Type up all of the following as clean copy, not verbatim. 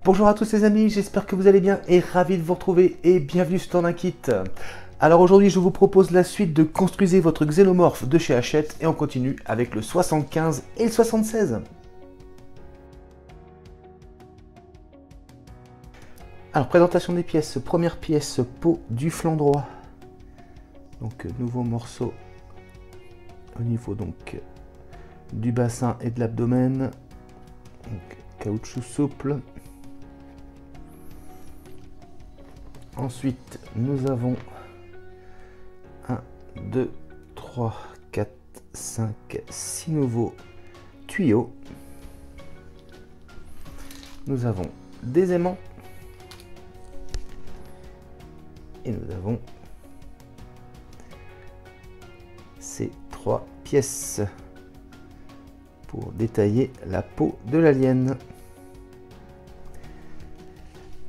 Bonjour à tous les amis, j'espère que vous allez bien et ravi de vous retrouver et bienvenue sur Tandakit. Alors aujourd'hui je vous propose la suite de Construisez votre xénomorphe de chez Hachette et on continue avec le 75 et le 76. Alors présentation des pièces, première pièce, peau du flanc droit. Donc nouveau morceau au niveau donc du bassin et de l'abdomen. Caoutchouc souple. Ensuite, nous avons 1, 2, 3, 4, 5, 6 nouveaux tuyaux. Nous avons des aimants. Et nous avons ces 3 pièces pour détailler la peau de l'alien.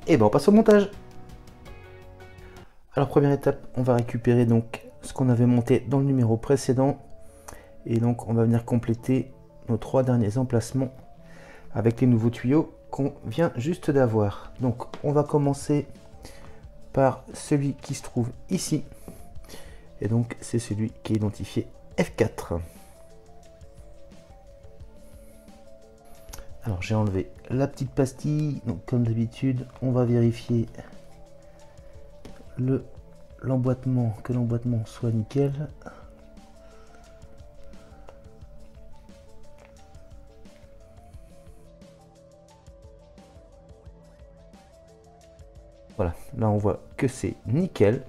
Et bon, on passe au montage. Alors première étape, on va récupérer donc ce qu'on avait monté dans le numéro précédent et donc on va venir compléter nos 3 derniers emplacements avec les nouveaux tuyaux qu'on vient juste d'avoir. Donc on va commencer par celui qui se trouve ici et donc c'est celui qui est identifié F4. Alors j'ai enlevé la petite pastille, donc comme d'habitude on va vérifier l'emboîtement, que l'emboîtement soit nickel. Voilà, là on voit que c'est nickel.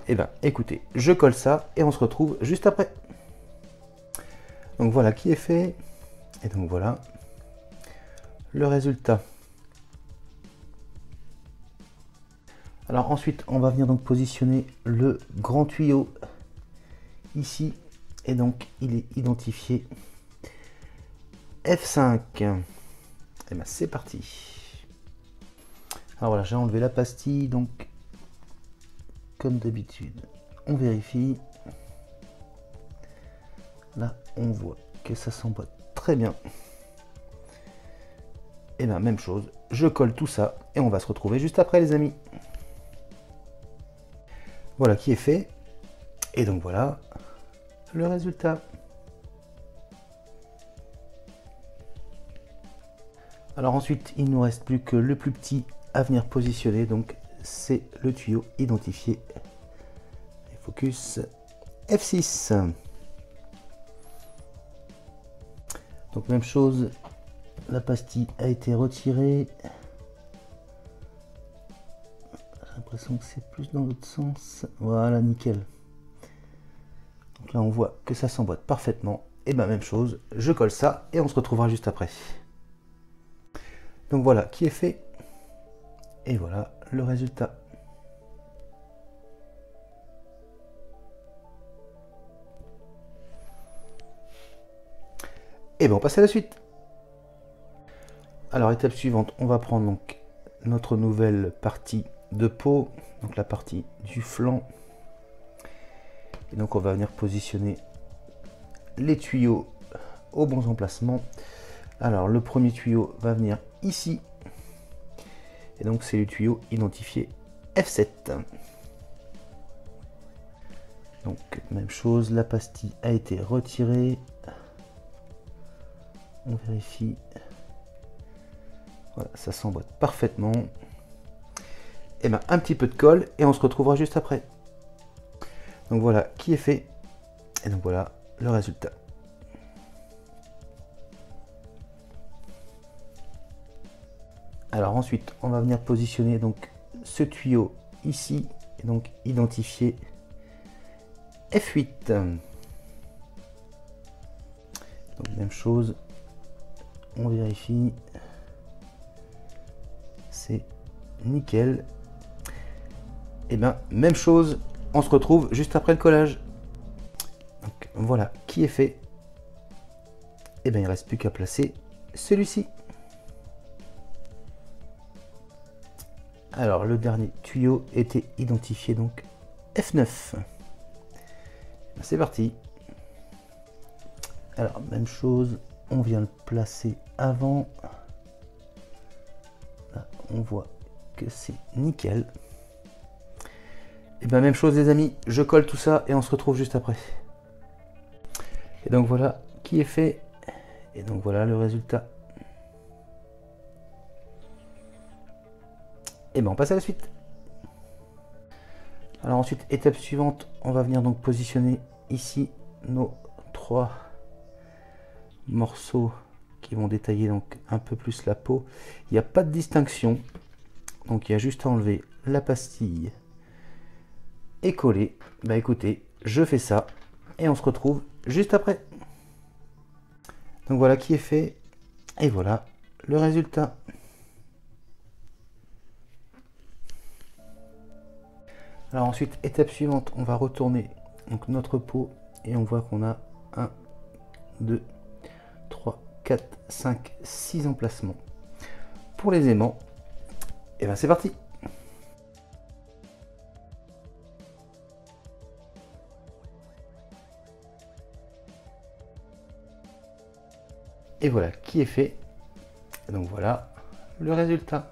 Et ben écoutez, je colle ça et on se retrouve juste après. Donc voilà qui est fait. Et donc voilà le résultat. Alors ensuite, on va venir donc positionner le grand tuyau ici. Et donc, il est identifié F5. Et bien, c'est parti. Alors voilà, j'ai enlevé la pastille. Donc, comme d'habitude, on vérifie. Là, on voit que ça s'emboîte très bien. Et bien, même chose. Je colle tout ça et on va se retrouver juste après, les amis. Voilà qui est fait. Et donc voilà le résultat. Alors ensuite, il ne nous reste plus que le plus petit à venir positionner. Donc c'est le tuyau identifié. Focus F6. Donc même chose, la pastille a été retirée. J'ai l'impression que c'est plus dans l'autre sens. Voilà, nickel. Donc là, on voit que ça s'emboîte parfaitement. Et bien, même chose, je colle ça et on se retrouvera juste après. Donc voilà qui est fait. Et voilà le résultat. Et bien, on passe à la suite. Alors, étape suivante, on va prendre donc notre nouvelle partie de peau, donc la partie du flanc. Et donc on va venir positionner les tuyaux aux bons emplacements. Alors le premier tuyau va venir ici. Et donc c'est le tuyau identifié F7. Donc même chose, la pastille a été retirée. On vérifie. Voilà, ça s'emboîte parfaitement. Et bien un petit peu de colle et on se retrouvera juste après. Donc voilà qui est fait. Et donc voilà le résultat. Alors ensuite on va venir positionner donc ce tuyau ici et donc identifier F8. Donc même chose, on vérifie, c'est nickel. Et bien même chose, on se retrouve juste après le collage. Donc voilà qui est fait. Et bien il ne reste plus qu'à placer celui-ci. Alors le dernier tuyau était identifié donc F9. C'est parti. Alors même chose, on vient le placer avant. Là, on voit que c'est nickel. Et bien même chose les amis, je colle tout ça et on se retrouve juste après. Et donc voilà qui est fait. Et donc voilà le résultat. Et bien on passe à la suite. Alors ensuite, étape suivante, on va venir donc positionner ici nos 3 morceaux qui vont détailler donc un peu plus la peau. Il n'y a pas de distinction, donc il y a juste à enlever la pastille et coller. Bah écoutez, je fais ça et on se retrouve juste après. Donc voilà qui est fait et voilà le résultat. Alors ensuite, étape suivante, on va retourner donc notre peau et on voit qu'on a 1, 2, 3, 4, 5, 6 emplacements. Pour les aimants, et bien c'est parti. Et voilà qui est fait. Et donc voilà le résultat.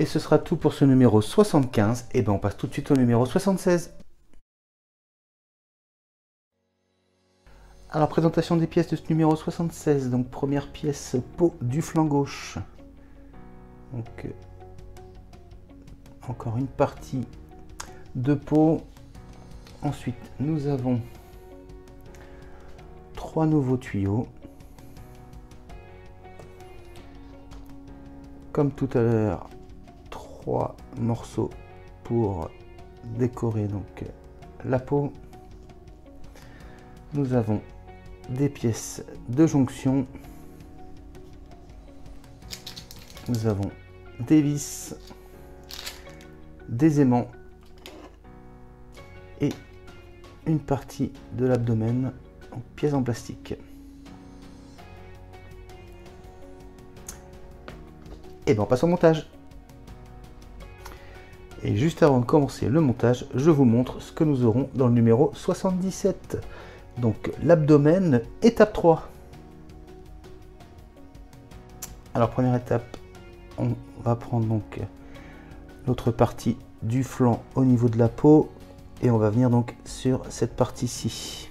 Et ce sera tout pour ce numéro 75. Et bien on passe tout de suite au numéro 76. Alors présentation des pièces de ce numéro 76. Donc première pièce, peau du flanc gauche. Donc encore une partie de peau. Ensuite nous avons 3 nouveaux tuyaux. Comme tout à l'heure, 3 morceaux pour décorer donc la peau. Nous avons des pièces de jonction. Nous avons des vis, des aimants et une partie de l'abdomen en pièces en plastique. Et bien on passe au montage. Et juste avant de commencer le montage, je vous montre ce que nous aurons dans le numéro 77. Donc l'abdomen, étape 3. Alors première étape, on va prendre donc l'autre partie du flanc au niveau de la peau et on va venir donc sur cette partie-ci.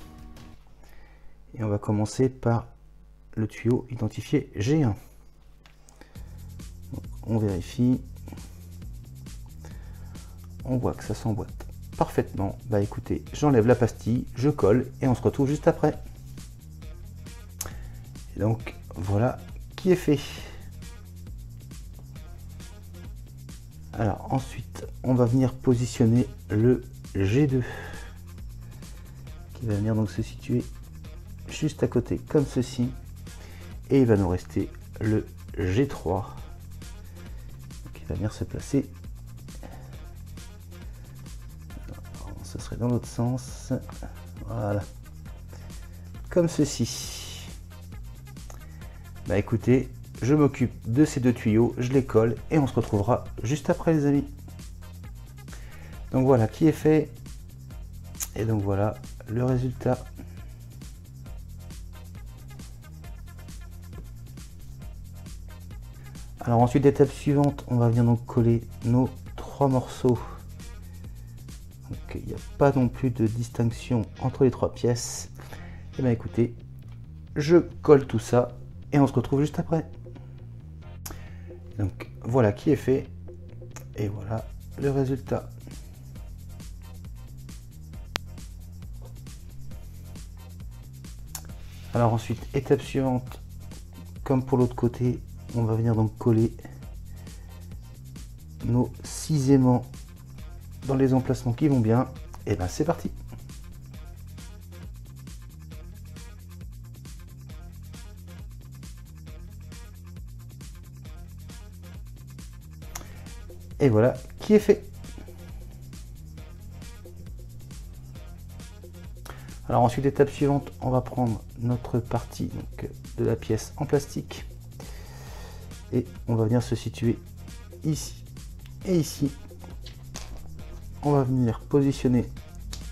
Et on va commencer par le tuyau identifié G1. Donc, on vérifie. On voit que ça s'emboîte parfaitement. Bah écoutez, j'enlève la pastille, je colle et on se retrouve juste après. Et donc voilà qui est fait. Alors ensuite, on va venir positionner le G2 qui va venir donc se situer juste à côté comme ceci. Et il va nous rester le G3 qui va venir se placer. Ce serait dans l'autre sens. Voilà. Comme ceci. Bah écoutez, je m'occupe de ces 2 tuyaux, je les colle et on se retrouvera juste après les amis. Donc voilà qui est fait. Et donc voilà le résultat. Alors ensuite, étape suivante, on va venir donc coller nos 3 morceaux. Donc il n'y a pas non plus de distinction entre les 3 pièces. Et bien écoutez, je colle tout ça et on se retrouve juste après. Donc voilà qui est fait et voilà le résultat. Alors ensuite, étape suivante, comme pour l'autre côté, on va venir donc coller nos 6 aimants dans les emplacements qui vont bien. Et ben c'est parti. Et voilà qui est fait. Alors ensuite, étape suivante, on va prendre notre partie donc, de la pièce en plastique et on va venir se situer ici et ici. On va venir positionner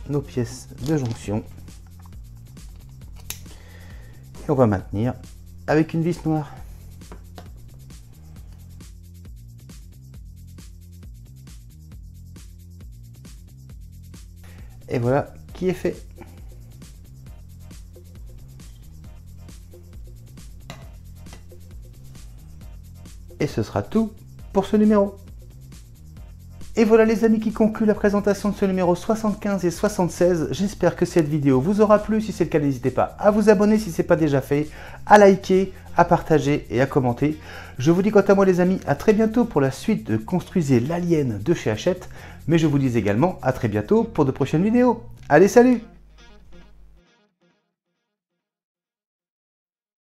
nos pièces de jonction. Et on va maintenir avec une vis noire. Et voilà qui est fait. Et ce sera tout pour ce numéro. Et voilà les amis qui conclut la présentation de ce numéro 75 et 76. J'espère que cette vidéo vous aura plu. Si c'est le cas, n'hésitez pas à vous abonner si ce n'est pas déjà fait, à liker, à partager et à commenter. Je vous dis quant à moi les amis, à très bientôt pour la suite de Construisez l'Alien de chez Hachette. Mais je vous dis également à très bientôt pour de prochaines vidéos. Allez, salut!